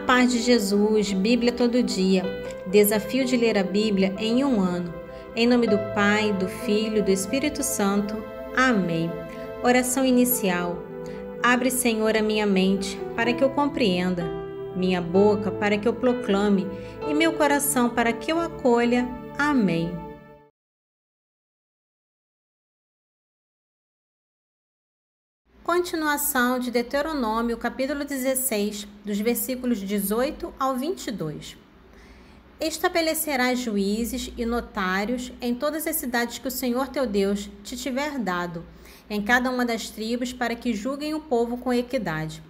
paz de Jesus, Bíblia todo dia. Desafio de ler a Bíblia em um ano. Em nome do Pai, do Filho e do Espírito Santo. Amém. Oração inicial. Abre, Senhor, a minha mente para que eu compreenda, minha boca para que eu proclame e meu coração para que eu acolha. Amém. Continuação de Deuteronômio, capítulo 16, dos versículos 18 ao 22. Estabelecerás juízes e notários em todas as cidades que o Senhor teu Deus te tiver dado, em cada uma das tribos, para que julguem o povo com equidade.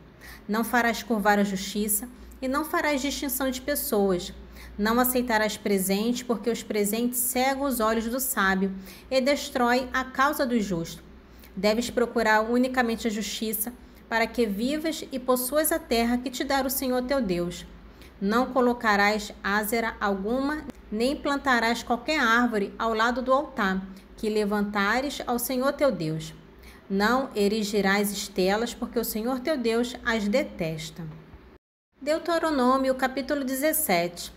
Não farás curvar a justiça e não farás distinção de pessoas. Não aceitarás presente, porque os presentes cegam os olhos do sábio e destrói a causa do justo. Deves procurar unicamente a justiça, para que vivas e possuas a terra que te dá o Senhor teu Deus. Não colocarás ázera alguma, nem plantarás qualquer árvore ao lado do altar que levantares ao Senhor teu Deus. Não erigirás estelas, porque o Senhor teu Deus as detesta. Deuteronômio, capítulo 17.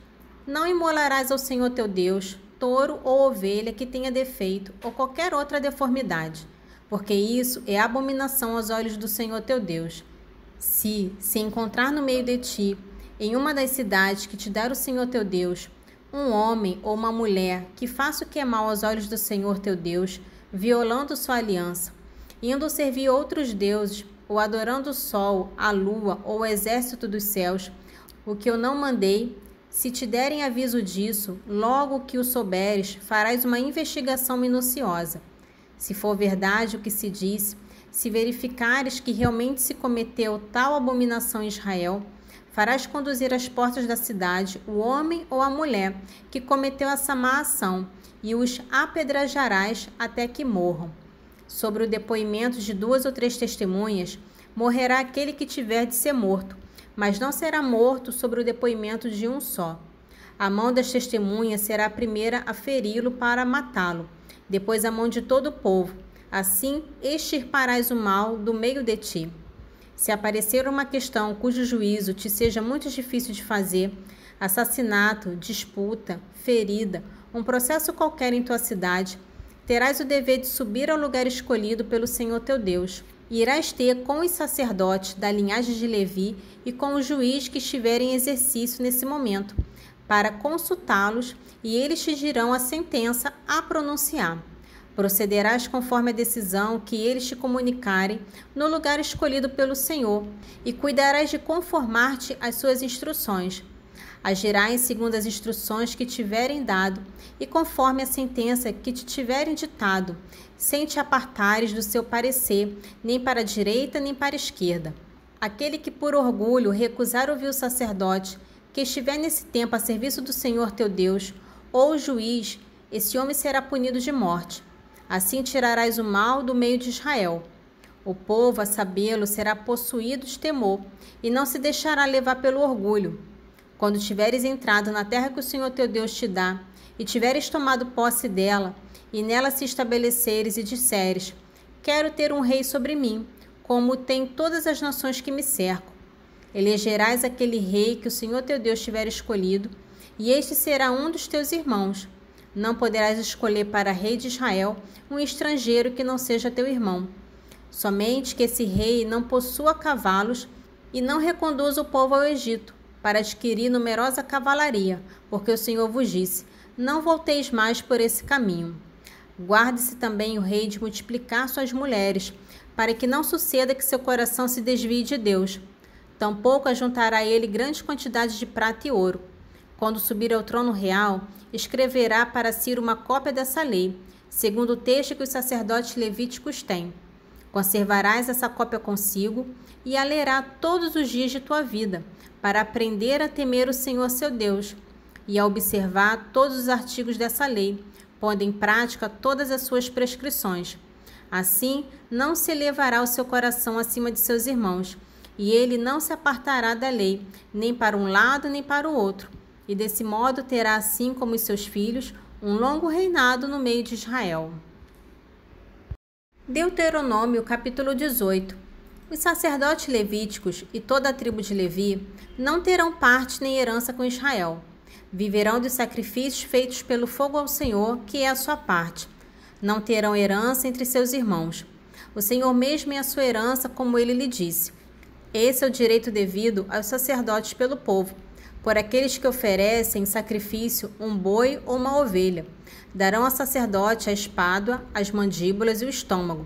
Não imolarás ao Senhor teu Deus touro ou ovelha que tenha defeito ou qualquer outra deformidade, porque isso é abominação aos olhos do Senhor teu Deus. Se encontrar no meio de ti, em uma das cidades que te der o Senhor teu Deus, um homem ou uma mulher que faça o que é mal aos olhos do Senhor teu Deus, violando sua aliança, indo servir outros deuses, ou adorando o sol, a lua ou o exército dos céus, o que eu não mandei, se te derem aviso disso, logo que o souberes, farás uma investigação minuciosa. Se for verdade o que se diz, se verificares que realmente se cometeu tal abominação em Israel, farás conduzir às portas da cidade o homem ou a mulher que cometeu essa má ação e os apedrejarás até que morram. Sobre o depoimento de 2 ou 3 testemunhas, morrerá aquele que tiver de ser morto, mas não será morto sobre o depoimento de um só. A mão das testemunhas será a primeira a feri-lo para matá-lo, depois a mão de todo o povo. Assim extirparás o mal do meio de ti. Se aparecer uma questão cujo juízo te seja muito difícil de fazer, assassinato, disputa, ferida, um processo qualquer em tua cidade, terás o dever de subir ao lugar escolhido pelo Senhor teu Deus. E irás ter com os sacerdotes da linhagem de Levi e com o juiz que estiver em exercício nesse momento, para consultá-los, e eles te dirão a sentença a pronunciar. Procederás conforme a decisão que eles te comunicarem no lugar escolhido pelo Senhor, e cuidarás de conformar-te às suas instruções. Agirás segundo as instruções que tiverem dado, e conforme a sentença que te tiverem ditado, sem te apartares do seu parecer, nem para a direita nem para a esquerda. Aquele que por orgulho recusar ouvir o sacerdote, que estiver nesse tempo a serviço do Senhor teu Deus, ou o juiz, esse homem será punido de morte. Assim tirarás o mal do meio de Israel. O povo, a sabê-lo, será possuído de temor, e não se deixará levar pelo orgulho. Quando tiveres entrado na terra que o Senhor teu Deus te dá, e tiveres tomado posse dela, e nela se estabeleceres e disseres: quero ter um rei sobre mim, como tem todas as nações que me cercam. Elegerás aquele rei que o Senhor teu Deus tiver escolhido, e este será um dos teus irmãos. Não poderás escolher para rei de Israel um estrangeiro que não seja teu irmão. Somente que esse rei não possua cavalos e não reconduza o povo ao Egito, para adquirir numerosa cavalaria, porque o Senhor vos disse: não volteis mais por esse caminho. Guarde-se também o rei de multiplicar suas mulheres, para que não suceda que seu coração se desvie de Deus. Tampouco ajuntará ele grandes quantidades de prata e ouro. Quando subir ao trono real, escreverá para si uma cópia dessa lei, segundo o texto que os sacerdotes levíticos têm. Conservarás essa cópia consigo e a lerá todos os dias de tua vida, para aprender a temer o Senhor seu Deus, e a observar todos os artigos dessa lei, pondo em prática todas as suas prescrições. Assim, não se elevará o seu coração acima de seus irmãos, e ele não se apartará da lei, nem para um lado nem para o outro. E desse modo terá, assim como os seus filhos, um longo reinado no meio de Israel. Deuteronômio, capítulo 18. Os sacerdotes levíticos e toda a tribo de Levi não terão parte nem herança com Israel. Viverão dos sacrifícios feitos pelo fogo ao Senhor, que é a sua parte. Não terão herança entre seus irmãos. O Senhor mesmo é a sua herança, como ele lhe disse. Esse é o direito devido aos sacerdotes pelo povo, por aqueles que oferecem sacrifício um boi ou uma ovelha. Darão ao sacerdote a espádua, as mandíbulas e o estômago.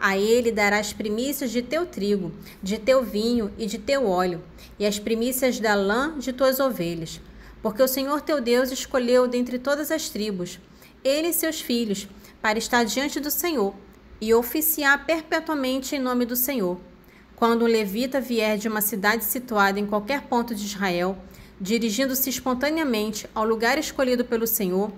A ele dará as primícias de teu trigo, de teu vinho e de teu óleo, e as primícias da lã de tuas ovelhas. Porque o Senhor teu Deus escolheu dentre todas as tribos, ele e seus filhos, para estar diante do Senhor, e oficiar perpetuamente em nome do Senhor. Quando um levita vier de uma cidade situada em qualquer ponto de Israel, dirigindo-se espontaneamente ao lugar escolhido pelo Senhor,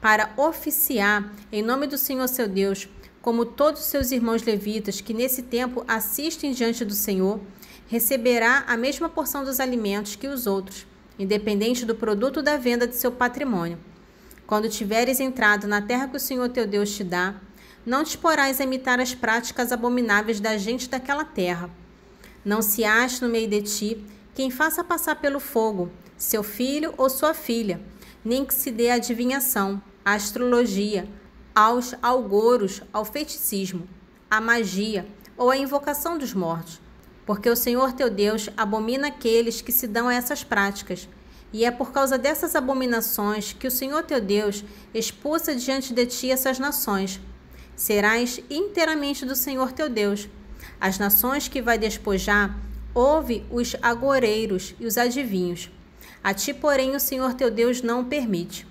para oficiar em nome do Senhor seu Deus, como todos os seus irmãos levitas que nesse tempo assistem diante do Senhor, receberá a mesma porção dos alimentos que os outros, independente do produto da venda de seu patrimônio. Quando tiveres entrado na terra que o Senhor teu Deus te dá, não te porás a imitar as práticas abomináveis da gente daquela terra. Não se ache no meio de ti quem faça passar pelo fogo seu filho ou sua filha, nem que se dê a adivinhação, a astrologia, aos algoros, ao feiticismo, à magia ou à invocação dos mortos. Porque o Senhor teu Deus abomina aqueles que se dão a essas práticas, e é por causa dessas abominações que o Senhor teu Deus expulsa diante de ti essas nações. Serás inteiramente do Senhor teu Deus. As nações que vai despojar, ouve os agoreiros e os adivinhos. A ti, porém, o Senhor teu Deus não o permite.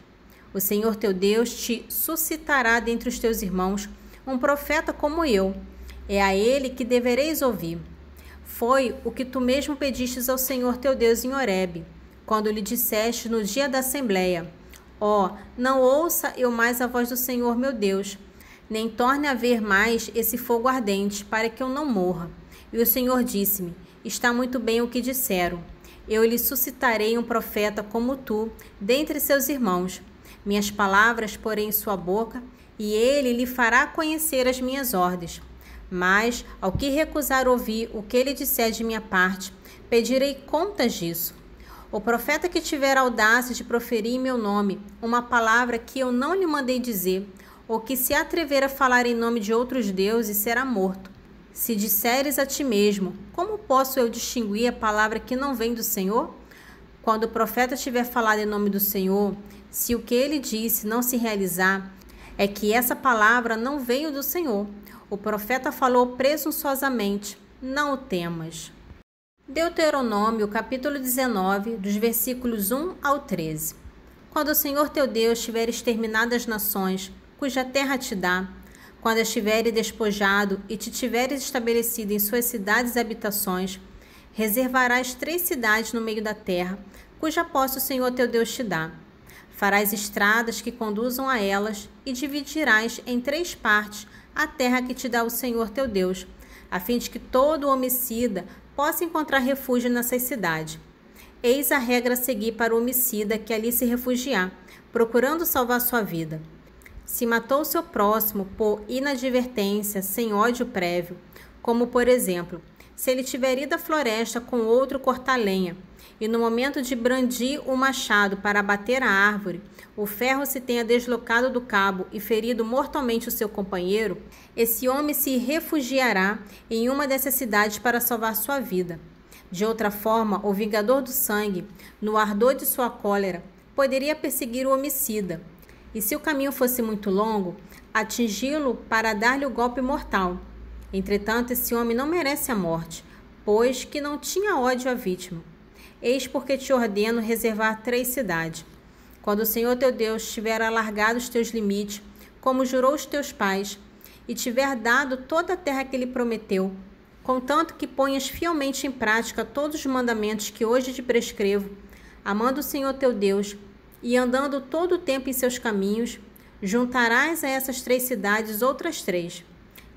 O Senhor teu Deus te suscitará dentre os teus irmãos um profeta como eu. É a ele que devereis ouvir. Foi o que tu mesmo pedistes ao Senhor teu Deus em Horebe, quando lhe disseste no dia da assembleia: não ouça eu mais a voz do Senhor meu Deus, nem torne a ver mais esse fogo ardente, para que eu não morra. E o Senhor disse-me: está muito bem o que disseram. Eu lhe suscitarei um profeta como tu, dentre seus irmãos. Minhas palavras porém em sua boca, e ele lhe fará conhecer as minhas ordens. Mas, ao que recusar ouvir o que ele disser de minha parte, pedirei contas disso. O profeta que tiver audácia de proferir em meu nome uma palavra que eu não lhe mandei dizer, ou que se atrever a falar em nome de outros deuses, será morto. Se disseres a ti mesmo: como posso eu distinguir a palavra que não vem do Senhor? Quando o profeta tiver falado em nome do Senhor, se o que ele disse não se realizar, é que essa palavra não veio do Senhor. O profeta falou presunçosamente: não o temas. Deuteronômio, capítulo 19, dos versículos 1 ao 13. Quando o Senhor teu Deus tiver exterminado as nações, cuja terra te dá, quando as tiveres despojado e te tiveres estabelecido em suas cidades e habitações, reservarás 3 cidades no meio da terra, cuja posse o Senhor teu Deus te dá. Farás estradas que conduzam a elas e dividirás em 3 partes a terra que te dá o Senhor teu Deus, a fim de que todo homicida possa encontrar refúgio nessas cidades. Eis a regra a seguir para o homicida que ali se refugiar, procurando salvar sua vida. Se matou seu próximo por inadvertência, sem ódio prévio, como, por exemplo, se ele tiver ido à floresta com outro cortar lenha, e no momento de brandir o machado para abater a árvore, o ferro se tenha deslocado do cabo e ferido mortalmente o seu companheiro, esse homem se refugiará em uma dessas cidades para salvar sua vida. De outra forma, o vingador do sangue, no ardor de sua cólera, poderia perseguir o homicida, e se o caminho fosse muito longo, atingi-lo para dar-lhe o golpe mortal. Entretanto, esse homem não merece a morte, pois que não tinha ódio à vítima. Eis porque te ordeno reservar 3 cidades. Quando o Senhor teu Deus tiver alargado os teus limites, como jurou os teus pais, e tiver dado toda a terra que ele prometeu, contanto que ponhas fielmente em prática todos os mandamentos que hoje te prescrevo, amando o Senhor teu Deus e andando todo o tempo em seus caminhos, juntarás a essas 3 cidades outras 3.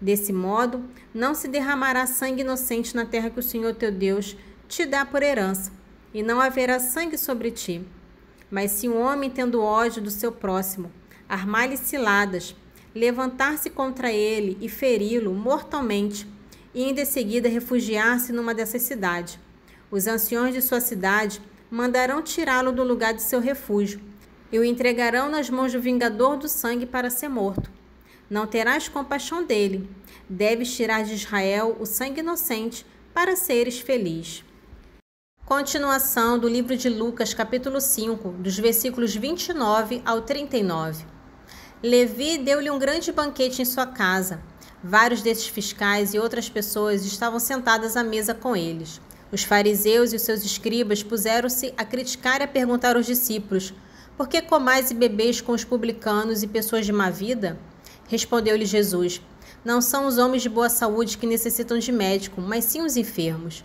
Desse modo, não se derramará sangue inocente na terra que o Senhor teu Deus te dá por herança, e não haverá sangue sobre ti. Mas se um homem, tendo ódio do seu próximo, armar-lhe ciladas, levantar-se contra ele e feri-lo mortalmente, e em seguida refugiar-se numa dessas cidades. Os anciões de sua cidade mandarão tirá-lo do lugar de seu refúgio e o entregarão nas mãos do vingador do sangue para ser morto. Não terás compaixão dele. Deves tirar de Israel o sangue inocente para seres feliz. Continuação do livro de Lucas, capítulo 5, dos versículos 29 ao 39. Levi deu-lhe um grande banquete em sua casa. Vários desses fiscais e outras pessoas estavam sentadas à mesa com eles. Os fariseus e os seus escribas puseram-se a criticar e a perguntar aos discípulos: por que comais e bebeis com os publicanos e pessoas de má vida? Respondeu-lhe Jesus: não são os homens de boa saúde que necessitam de médico, mas sim os enfermos.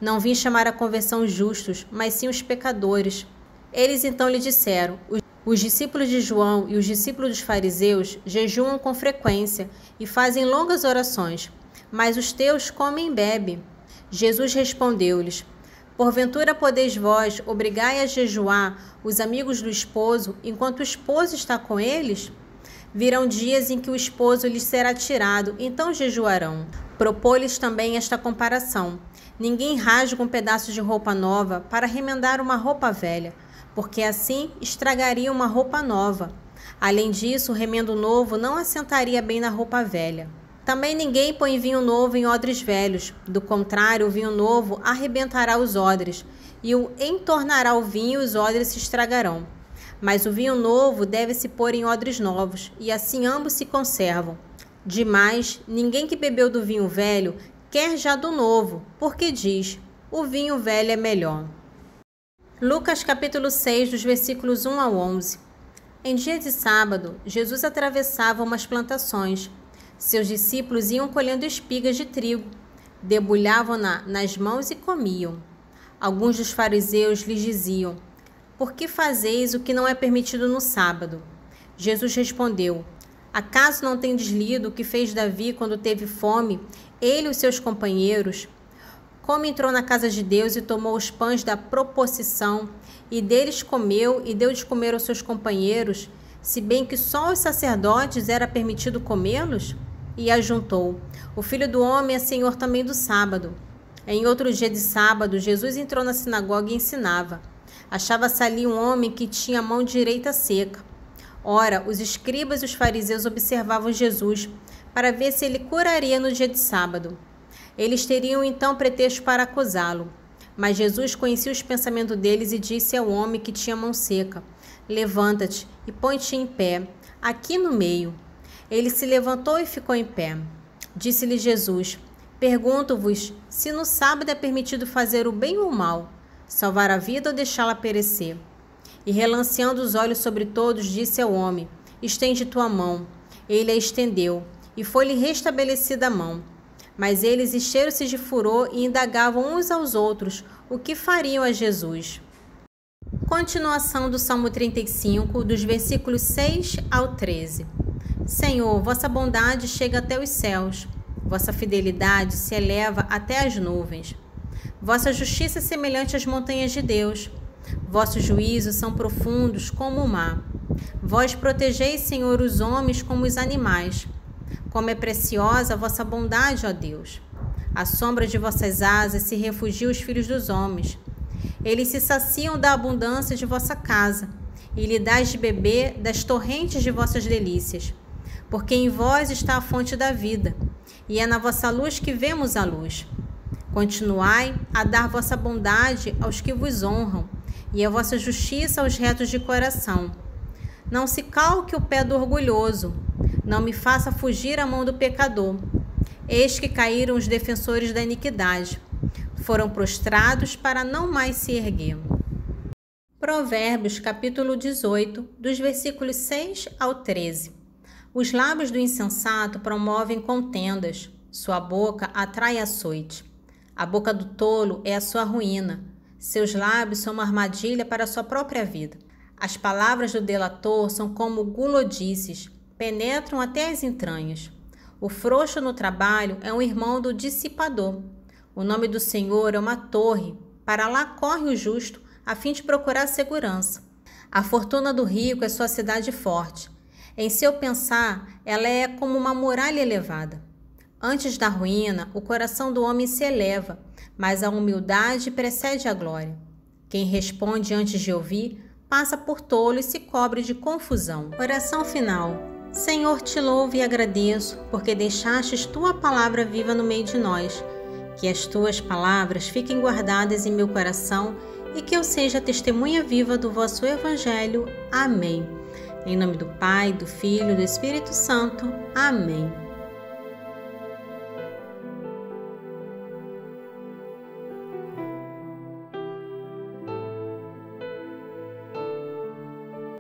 Não vim chamar a conversão os justos, mas sim os pecadores. Eles então lhe disseram: os discípulos de João e os discípulos dos fariseus jejuam com frequência e fazem longas orações, mas os teus comem e bebem. Jesus respondeu-lhes: porventura podeis vós obrigai a jejuar os amigos do esposo enquanto o esposo está com eles? Virão dias em que o esposo lhes será tirado, então jejuarão. Propôs-lhes também esta comparação: ninguém rasga um pedaço de roupa nova para remendar uma roupa velha, porque assim estragaria uma roupa nova. Além disso, o remendo novo não assentaria bem na roupa velha. Também ninguém põe vinho novo em odres velhos. Do contrário, o vinho novo arrebentará os odres, e o entornará o vinho e os odres se estragarão. Mas o vinho novo deve-se pôr em odres novos, e assim ambos se conservam. Demais, ninguém que bebeu do vinho velho quer já do novo, porque diz: o vinho velho é melhor. Lucas capítulo 6, dos versículos 1 ao 11. Em dia de sábado, Jesus atravessava umas plantações. Seus discípulos iam colhendo espigas de trigo, debulhavam-na nas mãos e comiam. Alguns dos fariseus lhes diziam: por que fazeis o que não é permitido no sábado? Jesus respondeu: acaso não tendes lido o que fez Davi quando teve fome, ele e os seus companheiros? Como entrou na casa de Deus e tomou os pães da proposição, e deles comeu e deu de comer aos seus companheiros, se bem que só aos sacerdotes era permitido comê-los? E ajuntou: o Filho do Homem é Senhor também do sábado. Em outro dia de sábado, Jesus entrou na sinagoga e ensinava. Achava-se ali um homem que tinha a mão direita seca. Ora, os escribas e os fariseus observavam Jesus para ver se ele curaria no dia de sábado. Eles teriam então pretexto para acusá-lo. Mas Jesus conhecia os pensamentos deles e disse ao homem que tinha a mão seca: levanta-te e põe-te em pé, aqui no meio. Ele se levantou e ficou em pé. Disse-lhe Jesus: pergunto-vos se no sábado é permitido fazer o bem ou o mal, salvar a vida ou deixá-la perecer. E relanceando os olhos sobre todos, disse ao homem: estende tua mão. Ele a estendeu, e foi-lhe restabelecida a mão. Mas eles encheram-se de furor e indagavam uns aos outros o que fariam a Jesus. Continuação do Salmo 35, dos versículos 6 ao 13. Senhor, vossa bondade chega até os céus, vossa fidelidade se eleva até as nuvens. Vossa justiça é semelhante às montanhas de Deus. Vossos juízos são profundos como o mar. Vós protegeis, Senhor, os homens como os animais. Como é preciosa a vossa bondade, ó Deus! À sombra de vossas asas se refugiam os filhos dos homens. Eles se saciam da abundância de vossa casa, e lhe dais de beber das torrentes de vossas delícias. Porque em vós está a fonte da vida, e é na vossa luz que vemos a luz. Continuai a dar vossa bondade aos que vos honram, e a vossa justiça aos retos de coração. Não se calque o pé do orgulhoso, não me faça fugir a mão do pecador. Eis que caíram os defensores da iniquidade, foram prostrados para não mais se erguer. Provérbios capítulo 18, dos versículos 6 ao 13. Os lábios do insensato promovem contendas, sua boca atrai açoite. A boca do tolo é a sua ruína, seus lábios são uma armadilha para a sua própria vida. As palavras do delator são como gulodices, penetram até as entranhas. O frouxo no trabalho é um irmão do dissipador. O nome do Senhor é uma torre, para lá corre o justo, a fim de procurar segurança. A fortuna do rico é sua cidade forte. Em seu pensar, ela é como uma muralha elevada. Antes da ruína, o coração do homem se eleva, mas a humildade precede a glória. Quem responde antes de ouvir, passa por tolo e se cobre de confusão. Oração final. Senhor, te louvo e agradeço, porque deixastes tua palavra viva no meio de nós. Que as tuas palavras fiquem guardadas em meu coração e que eu seja testemunha viva do vosso Evangelho. Amém. Em nome do Pai, do Filho e do Espírito Santo. Amém.